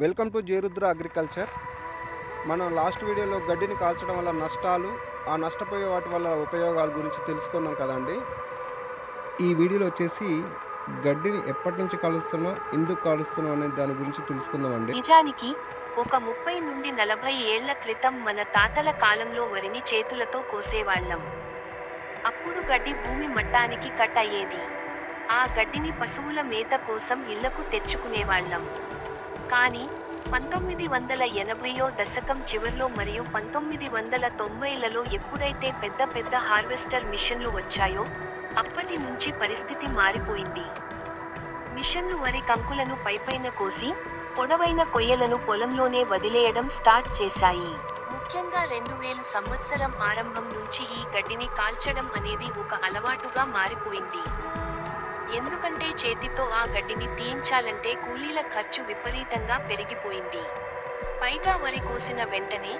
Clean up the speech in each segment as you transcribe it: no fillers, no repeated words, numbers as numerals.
Welcome to Jayarudra agriculture. మనం last వీడియోలో గడ్డిని కాల్చడం వల్ల నష్టాలు, ఆ నష్టపోయే వాటి వల్ల ఉపయోగాల గురించి తెలుసుకున్నాం కదండి. ఈ వీడియోలో వచ్చేసి గడ్డిని ఎప్పటి నుంచి కాలుస్తున్నాం, ఎందుకు కాలుస్తున్నాం అనే దాని గురించి తెలుసుకుందామండి. నిజానికి ఒక 30 నుండి 40 ఏళ్ల క్రితం మన తాతల కాలంలో వరిని చేతులతో కోసేవాళ్లం. అప్పుడు గడ్డి భూమి మట్టానికి కట్ అయ్యేది. ఆ గడ్డిని పశువుల మేత కోసం ఇళ్లకు తెచ్చుకునేవాళ్లం. కానీ 1980వ దశకం చివర్లో మరియు 1990లలో ఎప్పుడైతే పెద్ద పెద్ద హార్వెస్టర్ మిషన్లు వచ్చాయో, అప్పటి నుంచి పరిస్థితి మారిపోయింది. మిషన్లు వరి కంకులను పైపైన కోసి, పొడవైన కొయ్యలను పొలంలోనే వదిలేయడం స్టార్ట్ చేశాయి. ముఖ్యంగా 2000 సంవత్సరం ఆరంభం నుంచి ఈ గడ్డిని కాల్చడం అనేది ఒక అలవాటుగా మారిపోయింది. ఎందుకంటే చేతితో ఆ గడ్డిని తీయించాలంటే కూలీల ఖర్చు విపరీతంగా పెరిగిపోయింది. పైగా వరి కోసిన వెంటనే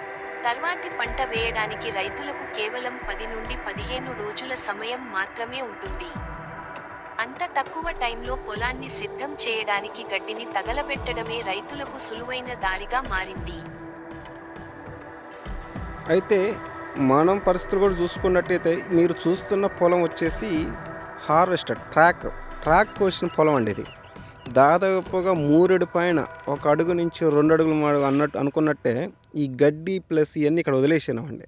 తర్వాతి పంట వేయడానికి రైతులకు కేవలం 10 నుండి 15 రోజుల సమయం మాత్రమే ఉంటుంది. అంత తక్కువ టైంలో పొలాన్ని సిద్ధం చేయడానికి గడ్డిని తగలబెట్టడమే రైతులకు సులువైన దారిగా మారింది. అయితే మనం పరిస్థితులు కూడా చూసుకున్నట్టయితే మీరు చూస్తున్న పొలం వచ్చేసి హార్వెస్టర్ ట్రాక్ కోసిన పొలం అండి. ఇది దాదాపుగా 3 అడుగు పైన 1 అడుగు నుంచి 2 అడుగులు అన్నట్టు అనుకున్నట్టే ఈ గడ్డి ప్లస్ ఇవన్నీ ఇక్కడ వదిలేసినామండి.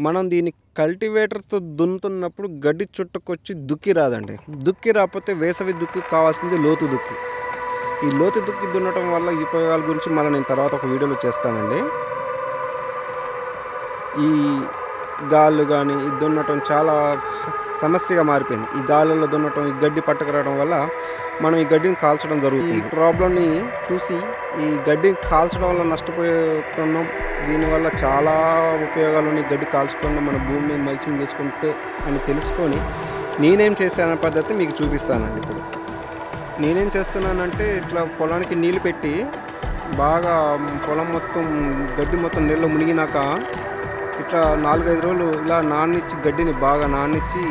మనం దీన్ని కల్టివేటర్తో దున్నుతున్నప్పుడు గడ్డి చుట్టుకొచ్చి దుక్కి రాదండి. దుక్కి రాకపోతే వేసవి దుక్కి కావాల్సింది లోతు దుక్కి. ఈ లోతు దుక్కి దున్నటం వల్ల ఈ ఉపయోగాల గురించి మళ్ళీ నేను తర్వాత ఒక వీడియోలో చేస్తానండి. ఈ గాళ్ళు కానీ ఇది దున్నటం చాలా సమస్యగా మారిపోయింది. ఈ గాళ్ళల్లో దున్నటం, ఈ గడ్డి పట్టుకురావడం వల్ల మనం ఈ గడ్డిని కాల్చడం జరుగుతుంది. ఈ ప్రాబ్లంని చూసి ఈ గడ్డిని కాల్చడం వల్ల నష్టపోతున్నాం. దీనివల్ల చాలా ఉపయోగాలు ఉన్నాయి. గడ్డి కాల్చకుండా మన భూమిని మల్చింగ్ చేసుకుంటే అని తెలుసుకొని నేనేం చేశాన పద్ధతి మీకు చూపిస్తానండి. ఇప్పుడు నేనేం చేస్తున్నానంటే ఇట్లా పొలానికి నీళ్ళు పెట్టి బాగా పొలం మొత్తం గడ్డి మొత్తం నీళ్ళలో మునిగినాక ఇట్లా 4-5 రోజులు ఇలా నాన్నిచ్చి గడ్డిని బాగా నాన్నిచ్చి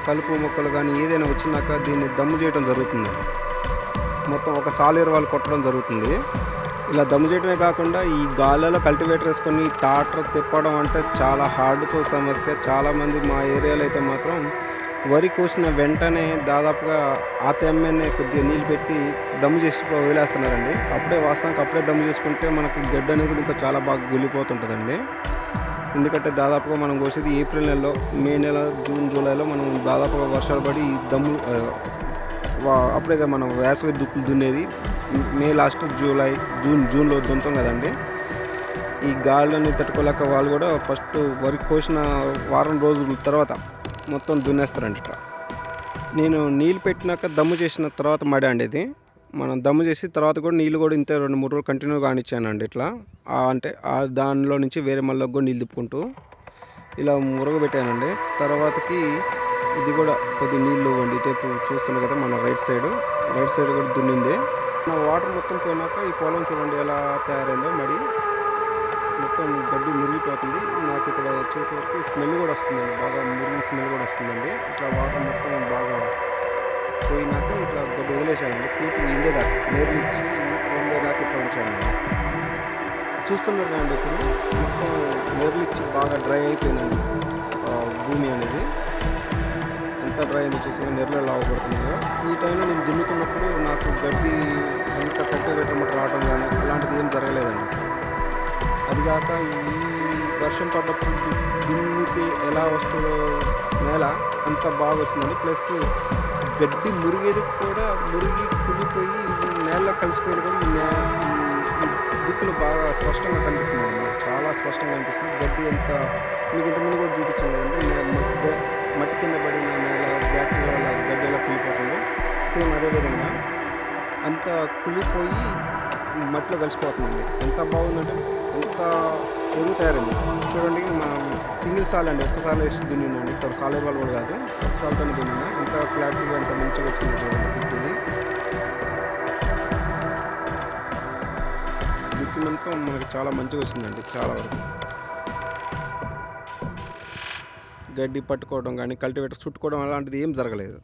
కలుపు మొక్కలు కానీ ఏదైనా వచ్చినాక దీన్ని దమ్ము చేయడం జరుగుతుంది. మొత్తం ఒక సాలేరు వాళ్ళు కొట్టడం జరుగుతుంది. ఇలా దమ్ము చేయడమే కాకుండా ఈ గాలిలో కల్టివేటర్ వేసుకొని ట్రాక్టర్ తిప్పడం అంటే చాలా హార్డ్తో సమస్య. చాలామంది మా ఏరియాలో అయితే మాత్రం వరి కోసిన వెంటనే దాదాపుగా ఆ తెమ్మనే కొద్దిగా నీళ్ళు పెట్టి దమ్ము చేసి వదిలేస్తున్నారండి. అప్పుడే వాస్తవానికి అప్పుడే దమ్ము చేసుకుంటే మనకి గడ్డి అనేది కూడా ఇంకా చాలా బాగా గుల్లిపోతుంటుందండి. ఎందుకంటే దాదాపుగా మనం కోసేది ఏప్రిల్ నెలలో, మే నెల, జూన్, జూలైలో మనం దాదాపుగా వర్షాలు పడి దమ్ము అప్పుడే మనం వేసవి దుక్కులు దున్నేది మే లాస్ట్, జూన్లో దున్నుతాం కదండి. ఈ గాళ్ళని తట్టుకోలేక వాళ్ళు కూడా ఫస్ట్ వరి కోసిన వారం రోజుల తర్వాత మొత్తం దున్నేస్తారండి. ఇట్లా నేను నీళ్ళు పెట్టినాక దమ్ము చేసిన తర్వాత మడి అండి. ఇది మనం దమ్ము చేసి తర్వాత కూడా నీళ్ళు కూడా ఇంతే 2-3 రోజులు కంటిన్యూగా కానిచ్చానండి. ఇట్లా అంటే దానిలో నుంచి వేరే మళ్ళీ కూడా నీళ్ళు తిప్పుకుంటూ ఇలా మురగబెట్టానండి. తర్వాతకి ఇది కూడా కొద్ది నీళ్ళు ఇవ్వండి. టైపు చూస్తున్నాం కదా మన రైట్ సైడ్ కూడా దున్నింది. నా వాటర్ మొత్తం పోయినాక ఈ పొలం చూడండి ఎలా తయారైందో. మడి మొత్తం గడ్డి మురిగిపోతుంది. నాకు ఇక్కడ వచ్చేసరికి స్మెల్ కూడా వస్తుందండి, బాగా మురిగిన స్మెల్ కూడా వస్తుందండి. ఇట్లా వాటర్ మొత్తం బాగా పోయినాక ఇట్లా గడ్డి వదిలేసానండి. పూర్తి ఎండేదాకా నీళ్ళు ఇచ్చి ఉండేదాకా ఇట్లా ఉంచానండి. చూస్తున్నారు కదండి, ఇప్పుడు మొత్తం నీళ్ళు ఇచ్చి బాగా డ్రై అయిపోయిందండి భూమి అనేది. ఎంత డ్రై అయింది చూసి నీళ్ళు లావబడుతున్నాయో. ఈ టైంలో నేను దున్నుతున్నప్పుడు నాకు గడ్డి ఎంత కట్టేటట్టు రావడం కానీ అలాంటిది ఏం జరగలేదండి అసలు. అదిగాక ఈ వర్షం పడ్డప్పుడు దున్నితే ఎలా వస్తుందో నేల అంత బాగా వస్తుందండి. ప్లస్ గడ్డి మురిగేది కూడా మురిగి కులిపోయి నేలలో కలిసిపోయేది కూడా ఈ దిక్కులు బాగా స్పష్టంగా కనిపిస్తుంది అండి. చాలా స్పష్టంగా కనిపిస్తుంది. గడ్డి ఎంత మీకు ఇంతకుముందు కూడా చూపించింది కదండి, మట్టి కింద పడిన నేల బ్యాక్టీరియా వల్ల గడ్డి ఎలా కులిపోతుందో సేమ్ అదేవిధంగా అంత కులిపోయి మట్టిలో కలిసిపోతుందండి. ఎంత బాగుందంటే ఎంత ఎరువు తయారైంది చూడండి. మనం సింగిల్ సాల్ అండి, ఒక్కసారి వేసి దున్నినండి. ఇక్కడ సాలేరు వాళ్ళు కూడా కాదు, ఒక్కసారితోనే దున్నినా. ఎంత క్లారిటీగా ఎంత మంచిగా వచ్చింది చూడండి. దిక్కు మొత్తం మనకి చాలా మంచిగా వచ్చిందండి. చాలా వరకు గడ్డి పట్టుకోవడం కానీ కల్టివేటర్ చుట్టుకోవడం అలాంటిది ఏం జరగలేదు.